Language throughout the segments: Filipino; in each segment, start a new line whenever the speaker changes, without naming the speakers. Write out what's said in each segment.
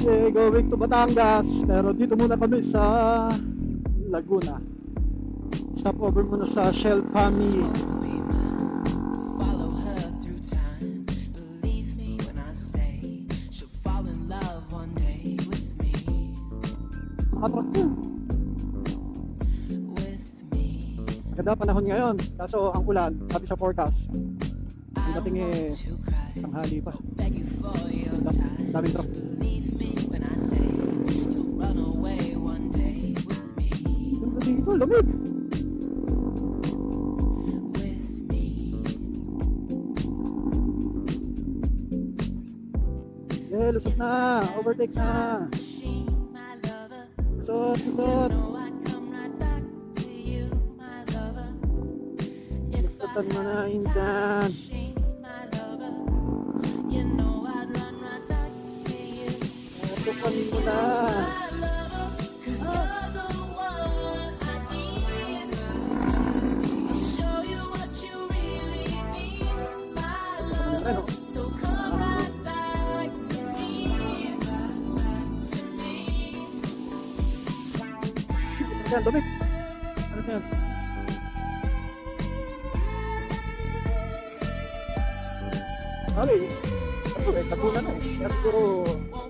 Okay, going to Batangas. Pero dito muna kami sa Laguna. Stop over muna sa Shell Family.
Follow her through time. Believe me when I say she'll fall in love one day with me.
Makatrap ko.
With me.
Maganda panahon ngayon. Kaso ang ulan, sabi sa forecast. Ang
I don't
dating
want to cry.
tanghali pa.
Beg you for your time.
Daming truck.
Believe me when I say you'll run away one day with me.
Ganda dito, lamig.
With me.
Lusot na. Overtake na.
Machine, my lover.
Lusot, lusot.
No, I'd come right back to you, my lover. If
Lusotan mo na, insan.
machine, my lover. You know I'd run right back to you.
Tukan mo na.
My lover, 'cause you're the one I need. I'll show you what you really need, my lover.
Ano?
So come right back to me, back to me.
Yan, lamig. Ano yan? Okay. Ano eh, Laguna na eh. Kaya siguro,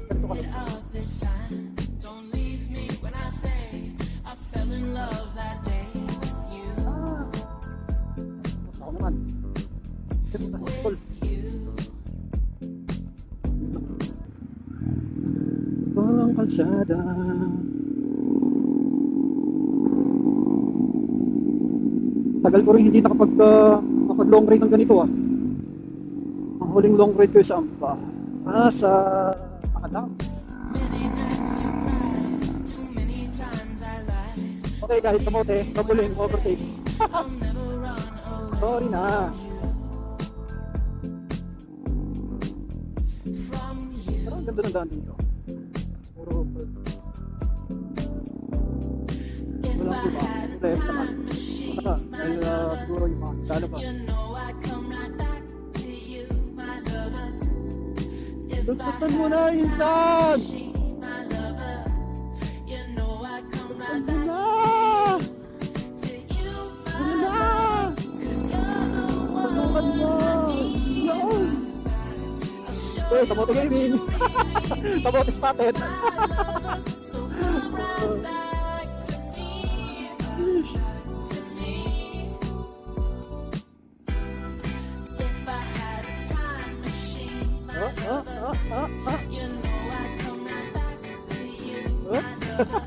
ganito ka lang.
Up this time, don't leave me when I say I fell in love that day with you,
Mas ako naman. Ganito na, school.
with you.
Walang kalsada. Tagal ko rin hindi nakapag long ride ng ganito ah. Ang huling long ride ko saan pa? Sa Makatang.
Many nights you cried, too many times I lied.
Okay guys, kamote, kabuling, overtake.
I'll never run away
Sorry na.
from you.
Pero ang ganda ng daan dito. Puro
If
walang
I
iba.
had a
Left naman.
time machine,
Saka,
my
dahil
lover,
siguro yung mga dalo pa.
you know I'd come right back to you, my lover. If I
Gustutan mo
had
na,
a time
insan!
machine, my lover, you know I'd come right
Gustutan mo
back
na!
to you,
Ano
my
na?
lover. 'Cause you're the
Pasukan
one
mo! Yun!
I'll show
Eh,
you
kamote gaming! Kamote spotted!
so come right back to me, to me. If I had a time machine, my lover, you know I'd come right back to you, my lover.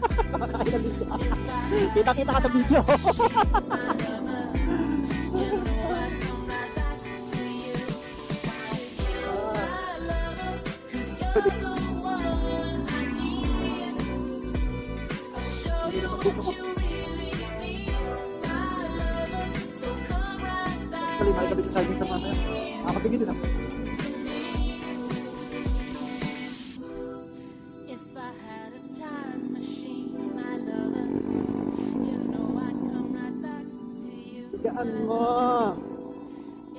Kita-kita ka sa video!
My lover, you know I'd come right back to you, my lover. 'Cause you're the one I need. I'll show you what you really need, my lover. So come right back
Actually, may kabit sa akin sa mamaya. Makakabigin din ako.
to me. If I had a time machine, my lover, you know I'd come right back to you.
Tigaan mo!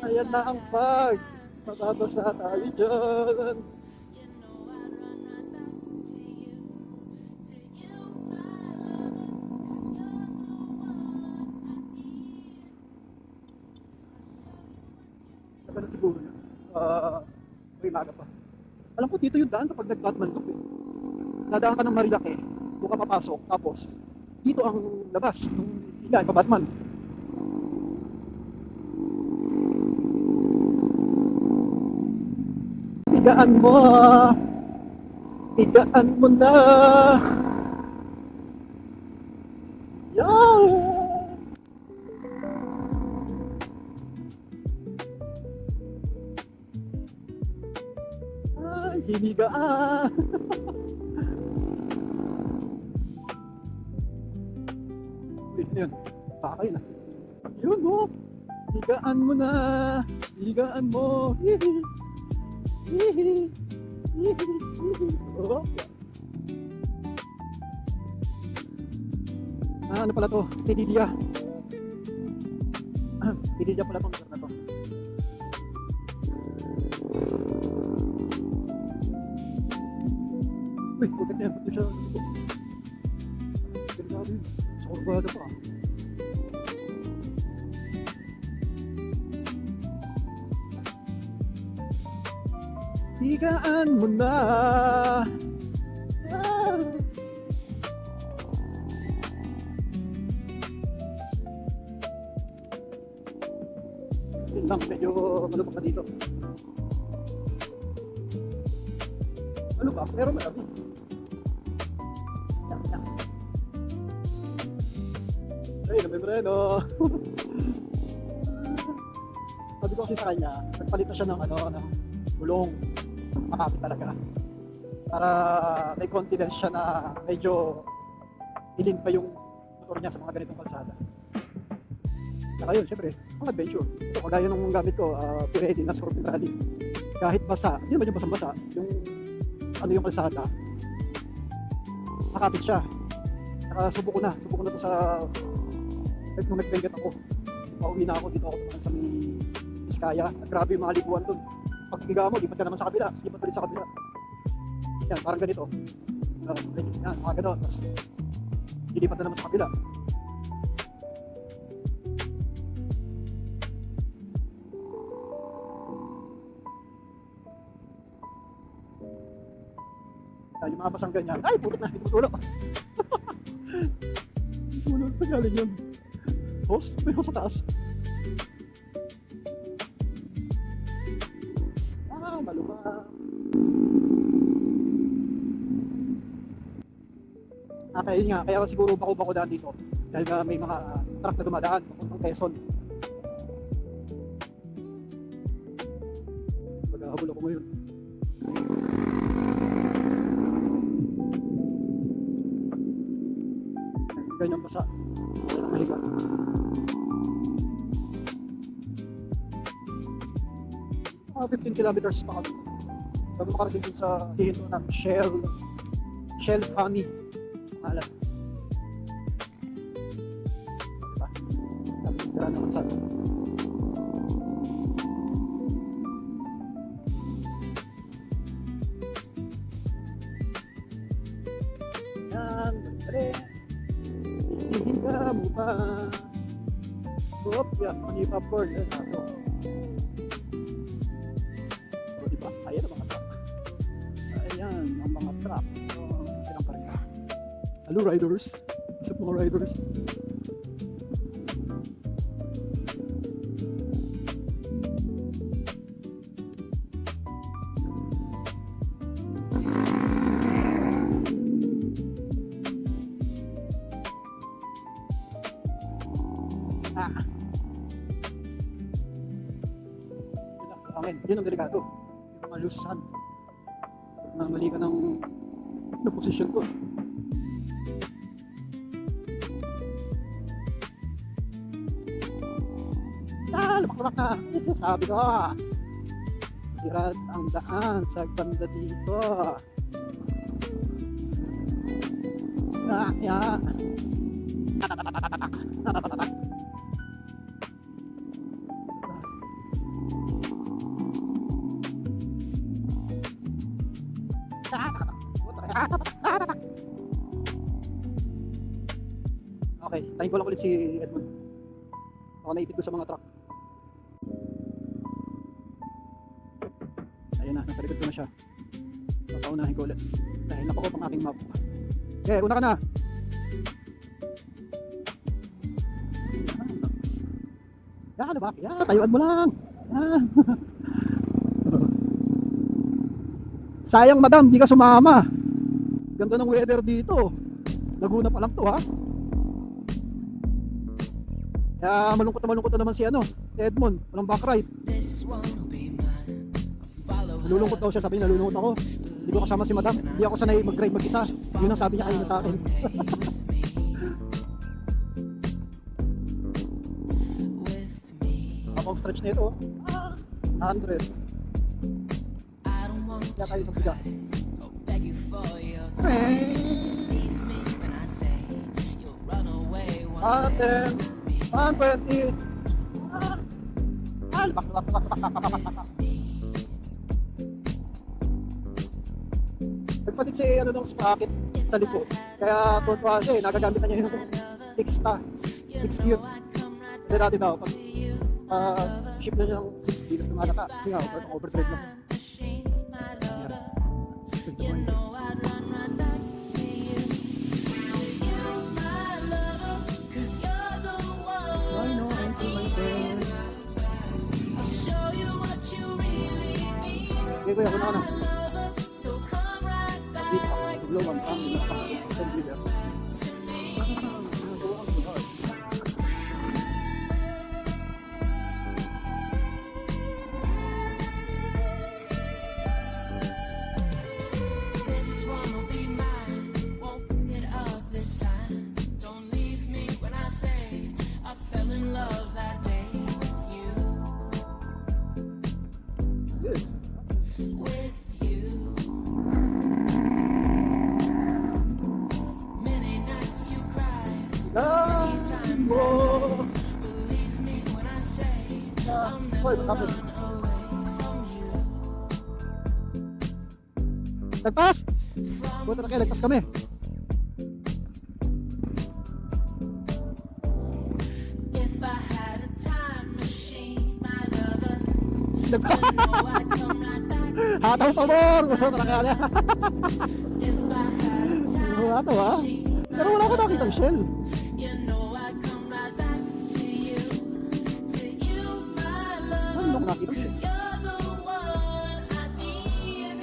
Ayan na ang pag! Mababasa tayo dyan!
You know I'd run right back to you, my lover. 'Cause you're the one I need.
Tagal na siguro yun. May maga pa. Alam ko dito yung daan kapag nag-Batman loop eh. Nadaan ka ng Marilake, doon ka papasok, tapos dito ang labas ng higa, pa Batman. Higaan mo! Higaan mo na! Yan! Ay, hinigaan! Wait na yun. Pakay na. Yun mo! Higaan mo na! Higaan mo! Hihi! Hihi! Hihi! Hihi! Oh. Ano pala to? Pinilya. Pinilya pala tong lugar na to. Uy, putik na yan. Ba't siya? Grabe yun. Sa kurbada pa. Higaan mo na. Ah. Yun lang, medyo malubak na dito. Malubak, pero marami. Yan, yan. Ay, namembreno. Sabi ko kasi sa kanya, nagpalit na siya ng ng gulong. Makapit talaga. Para may confidence siya na medyo ilin pa yung motor niya sa mga ganitong kalsada. Saka yun, syempre, ang adventure. Ito, kagaya nung gamit ko, Pirelli na Scorpion Rally. Kahit basa, hindi naman yung basang-basa, yung kalsada, makapit siya. Saka subuko na to sa, nung nag-benget ako. Pauwi na ako, dito ako naman sa may Vizcaya. Grabe yung mga likuan dun. Pagkikiga mo, lipat ka naman sa kabila, lipat ulit sa kabila. Yan, parang ganito. Yan, mga ganon. Tapos, lilipat na naman sa kabila. Yung mga basang ganyan, ay putik na, itutulog. Itutulog sa galing yun. Hose? May hose sa taas. Maluma. Kaya yun nga, kaya siguro bako-bako daan dito. Dahil may mga truck na dumadaan papuntang Quezon. Maghahabol ako ngayon. Ganyang basa. Mahiga. Mga 15 kilometers pa kami. Bago makarating din sa hihinto ng Shell Honey. Pangalan. Diba? Sira naman sa yan, balik. Hihinga mo pa. Oop, yan, mani popcorn. Yan, aso. O, diba? Ayan ang mga truck. Ayan ang mga truck. So, pinangkarga. Hello, riders. Isip mga riders. Yun ang delikado. Yung mga loose sand. Na mali ka ng position ko. Lumak-lumak na. Yes, sabi ko. Sirat ang daan sa banda dito. Ya. Natatatak. Okay, tayo ko lang ulit si Edmund. Ako naipit ko sa mga truck. Ayan na, nasa likod ko na siya. Papaunahin ko ulit. Dahil naka-off ang aking map. Okay, una ka na. Yan, diba? Yan, tayuan mo lang. Yan. Sayang madam, di ka sumama. Ganda ng weather dito. Laguna pa lang to, ha. Kaya malungkot na naman si Edmond, walang back ride. Nalulungkot daw siya, sabi niya nalulungkot ako. Hindi ko kasama si madam, hindi ako sanay mag-ride mag-isa. Yun ang sabi niya kanina sa akin. Kapag stretch na ito, 100. Kaya tayo sa biga. Aten 120. Labak. Nagpalit si ano nung sprocket sa likod. Kaya tuwa siya eh, nagagamit na niya yung 6 gear. Kasi dati daw, pag ship na niya ng 6 gear, tumalaka. Kasi nga, overdrive lang.
You know I'd run right back to you, my lover, 'cause you're the one I need. I'll show you what you really need,
Okay, kuya, kuna ka na.
my lover, so come right back
Dito ako, tuglowan, ang dealer.
to me. This one will be mine, won't pick it up this time. Don't leave me when I say I fell in love that day with you,
Yes.
with you. Many nights you cried, many times I lied. Believe me when I say I'll
Hoy,
never
kapit.
run away from you.
Nagpas!
From
Buta na kayo, nagpas kami.
if I had a time machine, my lover,
Nagpas!
you know I'd come right back.
Hataw pabor! Buta na kayo.
If I had a time
Hataw ha?
machine,
Pero wala ko nakita shell.
you know I'd come right back to you, my
Ano
lover,
ko nakita shell?
'cause you're the one I need.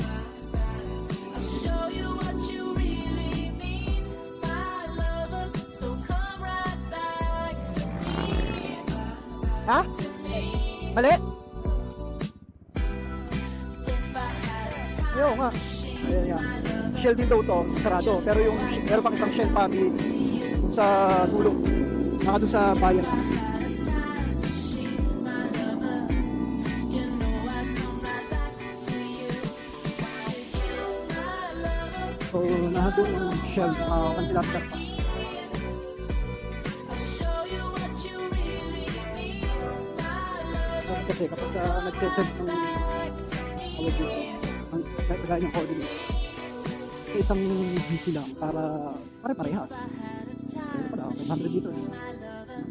I'll show you what you really mean, my lover, so come right back to me,
Ha?
to me.
Mali?
If I had a time
Ayaw nga.
machine,
Ayan yan. Shell din daw to, sarado. Pero yung meron pang isang shell family dun sa dulo. Naka dun sa bayan.
had a time machine, my lover, you know I'd come right back to you, my lover.
So, nahadun yung shell. Kantilas na.
I'll show you what you really need, my lover,
Kasi kapag nag-send ng
back to me.
awag dito, ang kagaya ng coordinate. Sa isang GC lang para pare-parehas.
If I had a time
Ano pala, 500 liters.
my lover,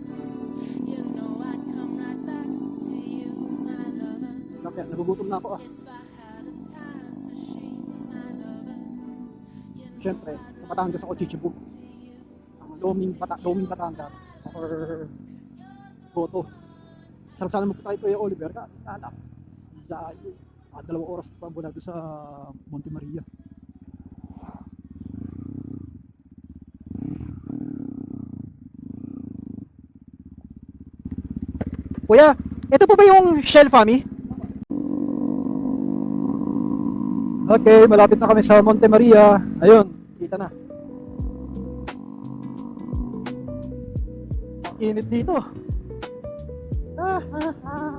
you know I'd come right back to you, my lover.
Kaya nagugutom na ako ah.
If I had a time machine, my lover, you know
Siyempre, sa Batangas ako chichibog.
to you.
Ang Loming Batangas or Goto. Sarap sana magpunta tayo Kuya Oliver. Anak, layo. 2 oras pa mula doon sa Monte Maria. Kuya, ito po ba yung Shell Fami? Okay, malapit na kami sa Monte Maria. Ayun, kita na. Ang init dito. Ah.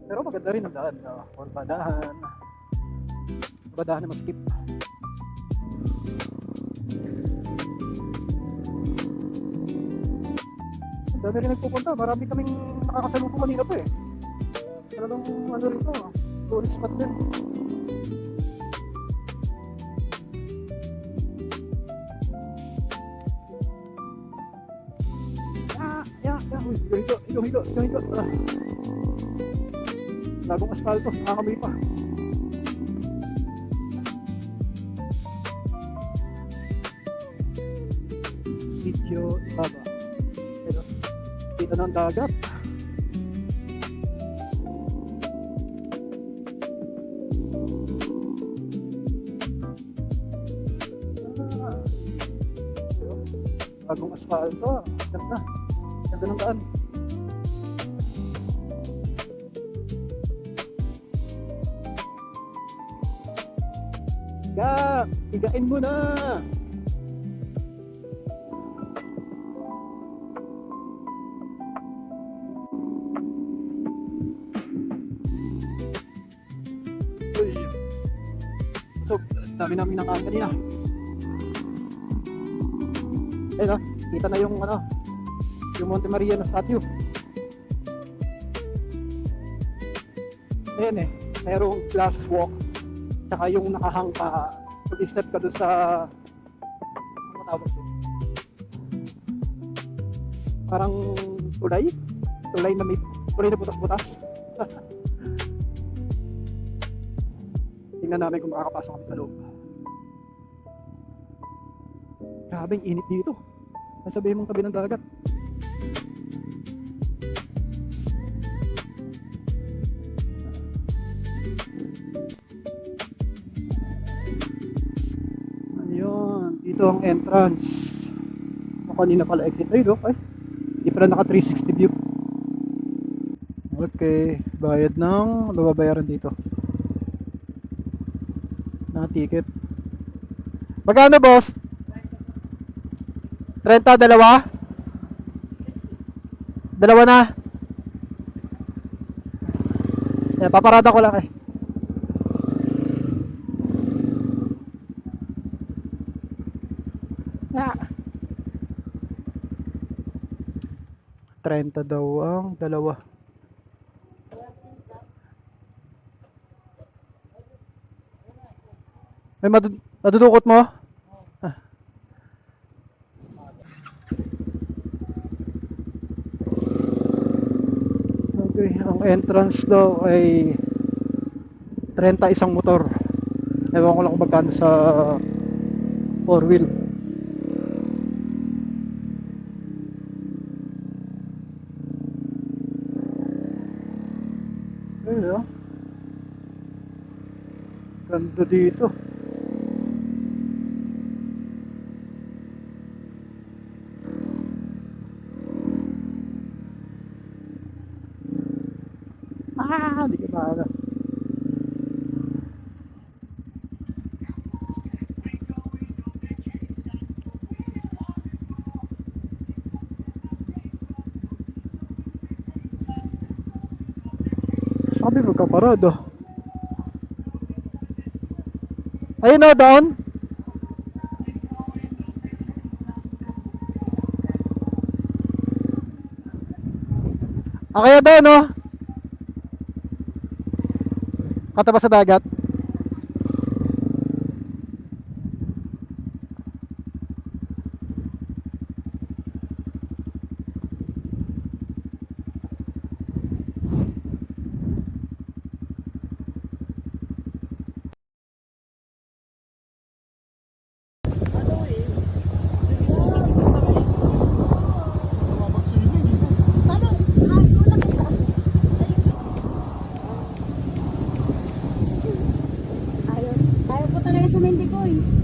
Pero maganda rin ang daan. Or badahan. Badahan na maskip. Ang dami rin nagpupunta. Marami kaming nakakasalubong kanina pa eh. Talagang ano rito, tourist spot din. Higo. Bagong asfalto, nakakamoy pa. Sitio Baba. Pero, kita ng dagat. Bagong asfalto, ganda. Ganda ng daan. Higain mo na. Uy. So, dami namin nakain kanina. Ayun kita na yung yung Monte Maria na statue. Ayan eh, mayroong glass walk. Tsaka yung nakahang ka, pag-step ka doon sa, ano tawag doon? Parang tulay? Tulay na butas-butas. Tingnan namin kung makakapasok kami sa loob. Grabe, ang init dito. Sabihin mong tabi ng dagat. Ayun, dito ang entrance. O kanina pala exit. Ay, do, ay. Hindi pala naka 360 view. Okay, bayad ng babayaran dito. Na ticket. Magkano, boss? 30, dalawa? Dalawa na. Yeah, paparada ko lang eh. Yeah. 30 daw ang dalawa. May madudukot mo? Ah. Okay, ang entrance daw ay 30 isang motor. Ewan ko lang kung magkano sa 4-wheel. Ayun, oh. Ganda dito. Hindi ka maaga. Sabi magkaparado. Ayun o, doon. Kaya doon o. Katapat sa dagat.
Ayaw po talaga sa Mendicoy.